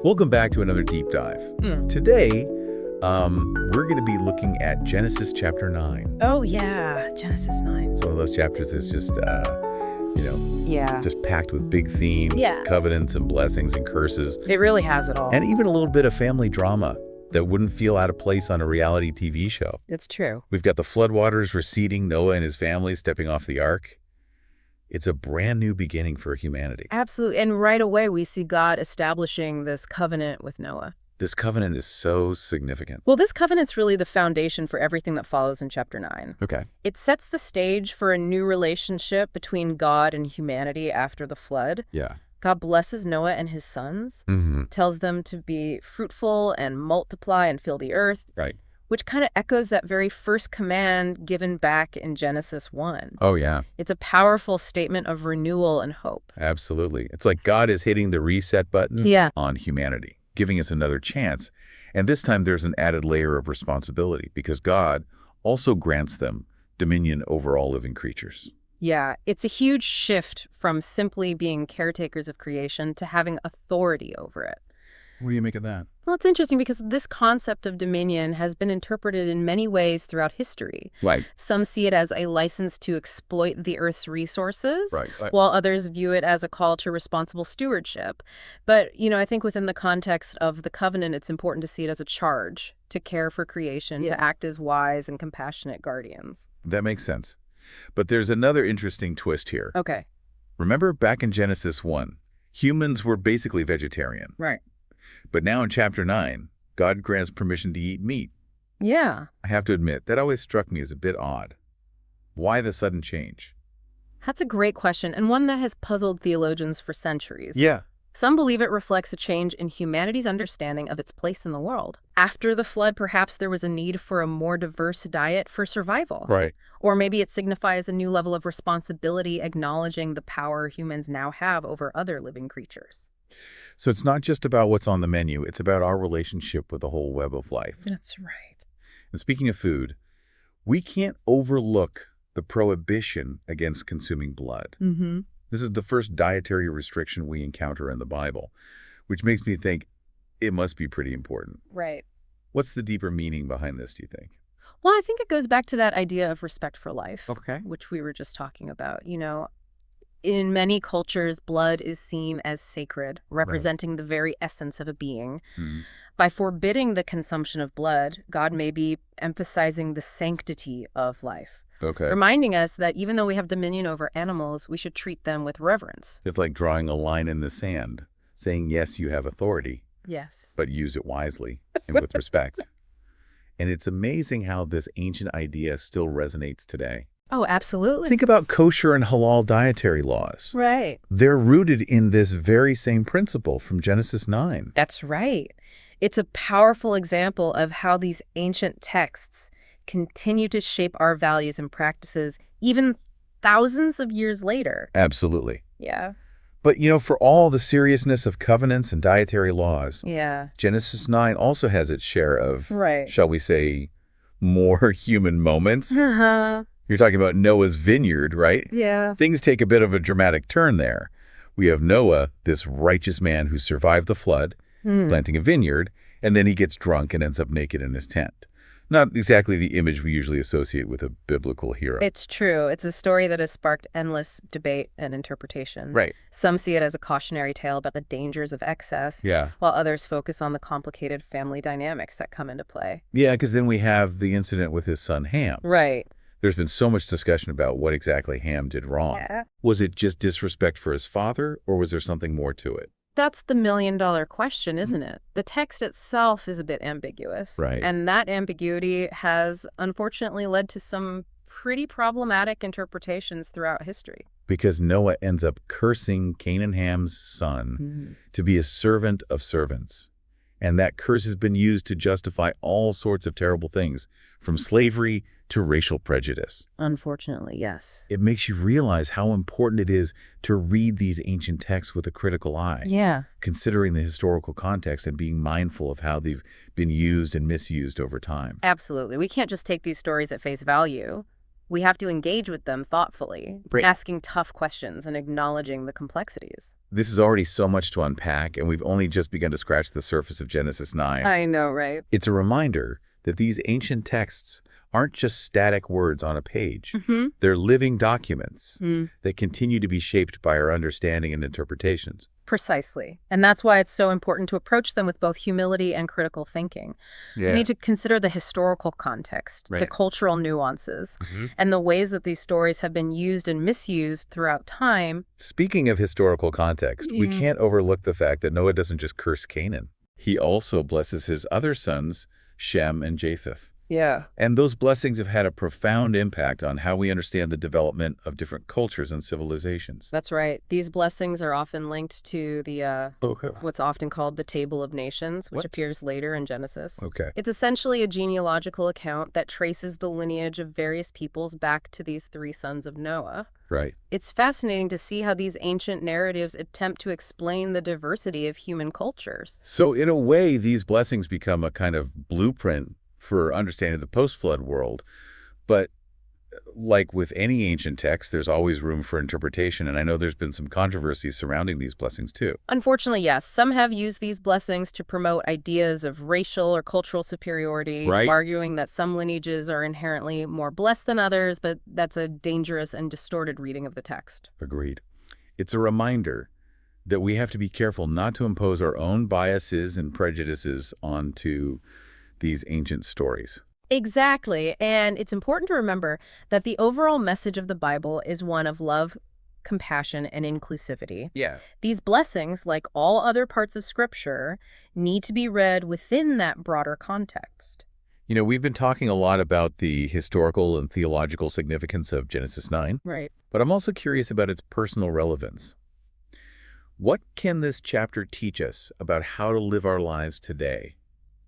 Welcome back to another deep dive. Today, we're going to be looking at Genesis chapter 9. Oh, yeah. Genesis 9. It's one of those chapters that's just, Yeah. just packed with big themes, Yeah. covenants and blessings and curses, It really has it all. and even a little bit of family drama that wouldn't feel out of place on a reality TV show. It's true. We've got the floodwaters receding, Noah and his family stepping off the ark. It's a brand new beginning for humanity. Absolutely. And right away, we see God establishing this covenant with Noah. This covenant is so significant. Well, this covenant's really the foundation for everything that follows in chapter 9. Okay. It sets the stage for a new relationship between God and humanity after the flood. Yeah. God blesses Noah and his sons, tells them to be fruitful and multiply and fill the earth. Right. Which kind of echoes that very first command given back in Genesis 1. Oh, yeah. It's a powerful statement of renewal and hope. Absolutely. It's like God is hitting the reset button on humanity, giving us another chance. And this time there's an added layer of responsibility because God also grants them dominion over all living creatures. Yeah, it's a huge shift from simply being caretakers of creation to having authority over it. What do you make of that? Well, it's interesting because this concept of dominion has been interpreted in many ways throughout history. Right. Some see it as a license to exploit the Earth's resources, Right. while others view it as a call to responsible stewardship. But, I think within the context of the covenant, it's important to see it as a charge to care for creation, to act as wise and compassionate guardians. That makes sense. But there's another interesting twist here. Okay. Remember back in Genesis 1, humans were basically vegetarian. Right. But now in chapter 9, God grants permission to eat meat. Yeah. I have to admit, that always struck me as a bit odd. Why the sudden change? That's a great question, and one that has puzzled theologians for centuries. Yeah. Some believe it reflects a change in humanity's understanding of its place in the world. After the flood, perhaps there was a need for a more diverse diet for survival. Right. Or maybe it signifies a new level of responsibility, acknowledging the power humans now have over other living creatures. So it's not just about what's on the menu, it's about our relationship with the whole web of life. That's right. And speaking of food, we can't overlook the prohibition against consuming blood. Mm-hmm. This is the first dietary restriction we encounter in the Bible, which makes me think it must be pretty important. Right. What's the deeper meaning behind this, do you think? Well, I think it goes back to that idea of respect for life, Okay. which we were just talking about. In many cultures, blood is seen as sacred, representing the very essence of a being. By forbidding the consumption of blood, God may be emphasizing the sanctity of life, reminding us that even though we have dominion over animals, we should treat them with reverence. It's like drawing a line in the sand, saying, yes, you have authority, Yes. but use it wisely and with respect. And it's amazing how this ancient idea still resonates today. Oh, absolutely. Think about kosher and halal dietary laws. Right. They're rooted in this very same principle from Genesis 9. That's right. It's a powerful example of how these ancient texts continue to shape our values and practices even thousands of years later. Absolutely. Yeah. But, for all the seriousness of covenants and dietary laws, Yeah. Genesis 9 also has its share of, Right. shall we say, more human moments. Uh-huh. You're talking about Noah's vineyard, right? Yeah. Things take a bit of a dramatic turn there. We have Noah, this righteous man who survived the flood, planting a vineyard, and then he gets drunk and ends up naked in his tent. Not exactly the image we usually associate with a biblical hero. It's true. It's a story that has sparked endless debate and interpretation. Right. Some see it as a cautionary tale about the dangers of excess, while others focus on the complicated family dynamics that come into play. Yeah, because then we have the incident with his son Ham. Right. There's been so much discussion about what exactly Ham did wrong. Yeah. Was it just disrespect for his father, or was there something more to it? That's the million-dollar question, isn't it? The text itself is a bit ambiguous. Right. And that ambiguity has unfortunately led to some pretty problematic interpretations throughout history. Because Noah ends up cursing Cain and Ham's son to be a servant of servants. And that curse has been used to justify all sorts of terrible things, from slavery to racial prejudice. Unfortunately, yes. It makes you realize how important it is to read these ancient texts with a critical eye. Yeah. Considering the historical context and being mindful of how they've been used and misused over time. Absolutely. We can't just take these stories at face value. We have to engage with them thoughtfully, Right. asking tough questions and acknowledging the complexities. This is already so much to unpack, and we've only just begun to scratch the surface of Genesis 9. I know, right? It's a reminder that these ancient texts aren't just static words on a page. They're living documents that continue to be shaped by our understanding and interpretations. Precisely. And that's why it's so important to approach them with both humility and critical thinking. Yeah. We need to consider the historical context, the Right. cultural nuances, and the ways that these stories have been used and misused throughout time. Speaking of historical context, we can't overlook the fact that Noah doesn't just curse Canaan. He also blesses his other sons, Shem and Japheth. Yeah. And those blessings have had a profound impact on how we understand the development of different cultures and civilizations. That's right. These blessings are often linked to the what's often called the Table of Nations, which What? appears later in Genesis. Okay. It's essentially a genealogical account that traces the lineage of various peoples back to these three sons of Noah. Right. It's fascinating to see how these ancient narratives attempt to explain the diversity of human cultures. So in a way, these blessings become a kind of blueprint for understanding the post-flood world. But like with any ancient text, there's always room for interpretation. And I know there's been some controversies surrounding these blessings too. Unfortunately, yes, some have used these blessings to promote ideas of racial or cultural superiority, Right. arguing that some lineages are inherently more blessed than others, but that's a dangerous and distorted reading of the text. Agreed. It's a reminder that we have to be careful not to impose our own biases and prejudices onto these ancient stories. Exactly. And it's important to remember that the overall message of the Bible is one of love, compassion, and inclusivity. Yeah. These blessings, like all other parts of Scripture, need to be read within that broader context. You know, we've been talking a lot about the historical and theological significance of Genesis 9, Right. but I'm also curious about its personal relevance. What can this chapter teach us about how to live our lives today?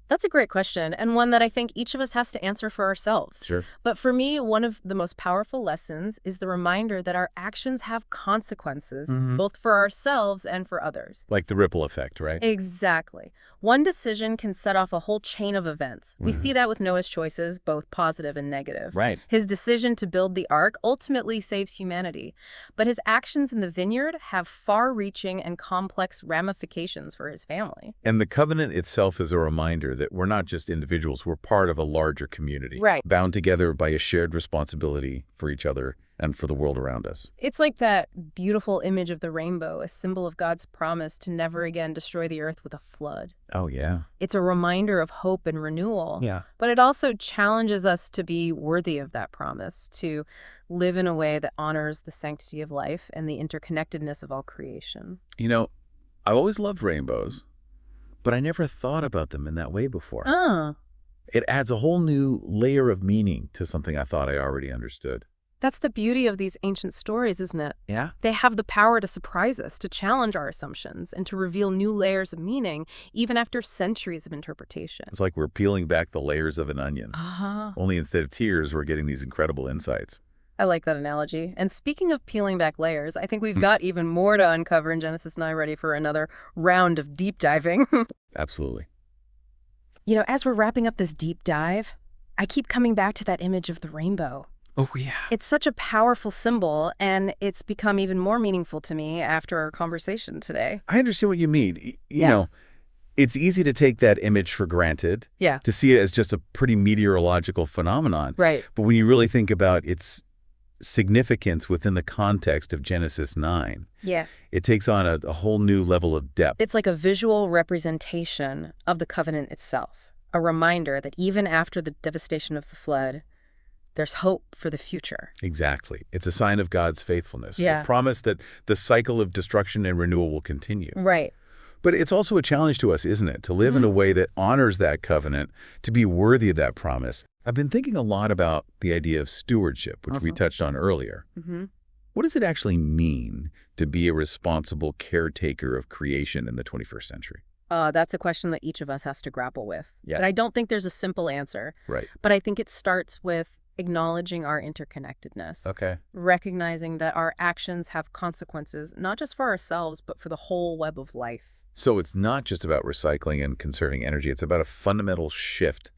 That's a great question, and one that I think each of us has to answer for ourselves. Sure. But for me, one of the most powerful lessons is the reminder that our actions have consequences, both for ourselves and for others. Like the ripple effect, right? Exactly. One decision can set off a whole chain of events. We see that with Noah's choices, both positive and negative. Right. His decision to build the ark ultimately saves humanity, but his actions in the vineyard have far-reaching and complex ramifications for his family. And the covenant itself is a reminder that we're not just individuals, we're part of a larger community. Right. Bound together by a shared responsibility for each other and for the world around us. It's like that beautiful image of the rainbow, a symbol of God's promise to never again destroy the earth with a flood. Oh, yeah. It's a reminder of hope and renewal. Yeah. But it also challenges us to be worthy of that promise, to live in a way that honors the sanctity of life and the interconnectedness of all creation. You know, I've always loved rainbows, but I never thought about them in that way before. Ah, It adds a whole new layer of meaning to something I thought I already understood. that's the beauty of these ancient stories, isn't it? Yeah? They have the power to surprise us, to challenge our assumptions, and to reveal new layers of meaning, even after centuries of interpretation. It's like we're peeling back the layers of an onion. Ah. Only instead of tears, we're getting these incredible insights. I like that analogy. And speaking of peeling back layers, I think we've got even more to uncover in Genesis 9, ready for another round of deep diving. Absolutely. You know, as we're wrapping up this deep dive, I keep coming back to that image of the rainbow. Oh, yeah. It's such a powerful symbol, and it's become even more meaningful to me after our conversation today. I understand what you mean. You Yeah. know, it's easy to take that image for granted, Yeah. to see it as just a pretty meteorological phenomenon. Right. But when you really think about its significance within the context of Genesis 9, Yeah. it takes on a whole new level of depth. It's like a visual representation of the covenant itself, a reminder that even after the devastation of the flood, there's hope for the future. Exactly. It's a sign of God's faithfulness. Yeah. A promise that the cycle of destruction and renewal will continue. Right. But it's also a challenge to us, isn't it? To live in a way that honors that covenant, to be worthy of that promise. I've been thinking a lot about the idea of stewardship, which we touched on earlier. What does it actually mean to be a responsible caretaker of creation in the 21st century? That's a question that each of us has to grapple with. Yeah. But I don't think there's a simple answer. Right. But I think it starts with acknowledging our interconnectedness, Okay. recognizing that our actions have consequences, not just for ourselves, but for the whole web of life. So it's not just about recycling and conserving energy. It's about a fundamental shift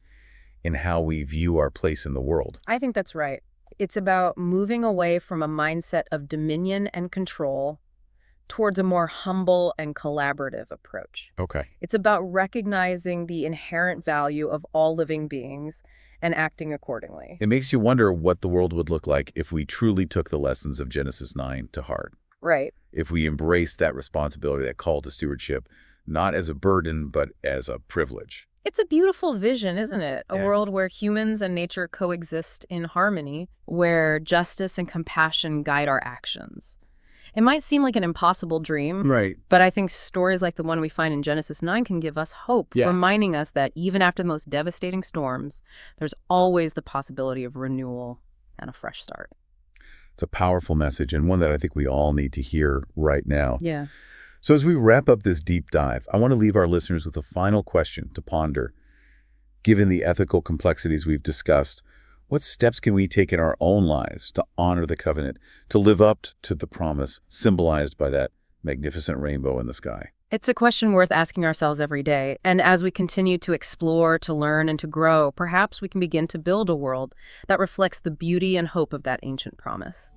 in how we view our place in the world. I think that's right. It's about moving away from a mindset of dominion and control towards a more humble and collaborative approach. Okay. It's about recognizing the inherent value of all living beings and acting accordingly. It makes you wonder what the world would look like if we truly took the lessons of Genesis 9 to heart. Right. If we embraced that responsibility, that call to stewardship, not as a burden, but as a privilege. It's a beautiful vision, isn't it? A Yeah. world where humans and nature coexist in harmony, where justice and compassion guide our actions. It might seem like an impossible dream, Right. but I think stories like the one we find in Genesis 9 can give us hope, Yeah. reminding us that even after the most devastating storms, there's always the possibility of renewal and a fresh start. It's a powerful message, and one that I think we all need to hear right now. Yeah. So as we wrap up this deep dive, I want to leave our listeners with a final question to ponder. Given the ethical complexities we've discussed, what steps can we take in our own lives to honor the covenant, to live up to the promise symbolized by that magnificent rainbow in the sky? It's a question worth asking ourselves every day. And as we continue to explore, to learn, and to grow, perhaps we can begin to build a world that reflects the beauty and hope of that ancient promise.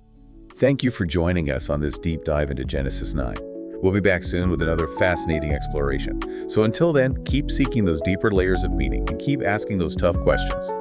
Thank you for joining us on this deep dive into Genesis 9. We'll be back soon with another fascinating exploration. So until then, keep seeking those deeper layers of meaning and keep asking those tough questions.